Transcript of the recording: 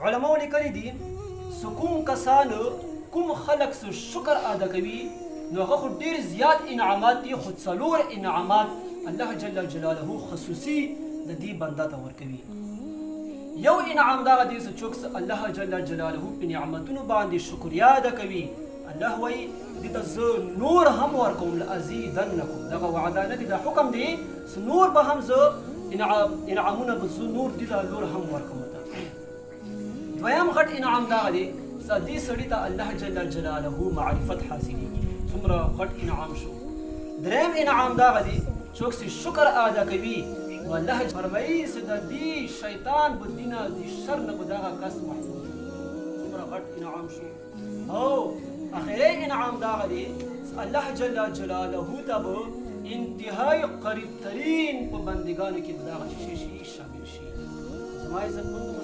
علماء لیکلي دي کوم کسان کوم خلق سو شکر ادا کوي نو هغه ډیر زیات انعامات دي، خو څلور انعامات الله جل جلاله خصوصي د دې بنده ته ورکوي. یو انعام دغه دی چې څوک الله جل جلاله په نعمتونو باندې شکریا ادا کوي، الله وایي دې ته زه نور هم ورکوم لازیدنکم. دغه وعده نه دی، دا حکم دی چې نور به هم زه انعامونه به زه نور دې ته نور هم ورکوم. دویم غټ انعام دغه دی چې دې سړي ته الله جل جلاله معرفت حاصلېږي. څومره غټ انعام شو. دریم انعام دغه دی څوک چې شکر ادا کوي نو الله فرمایي چې د دې شیطان به دینه د شر نه به دغه کس محفوظ وي. څومره غټ انعام شو. او اخري انعام دغه دی الله جل جلاله ته به انتهایی قریب ترین په بندګانو کې به دغه شی شامل شي. زما عزتمندو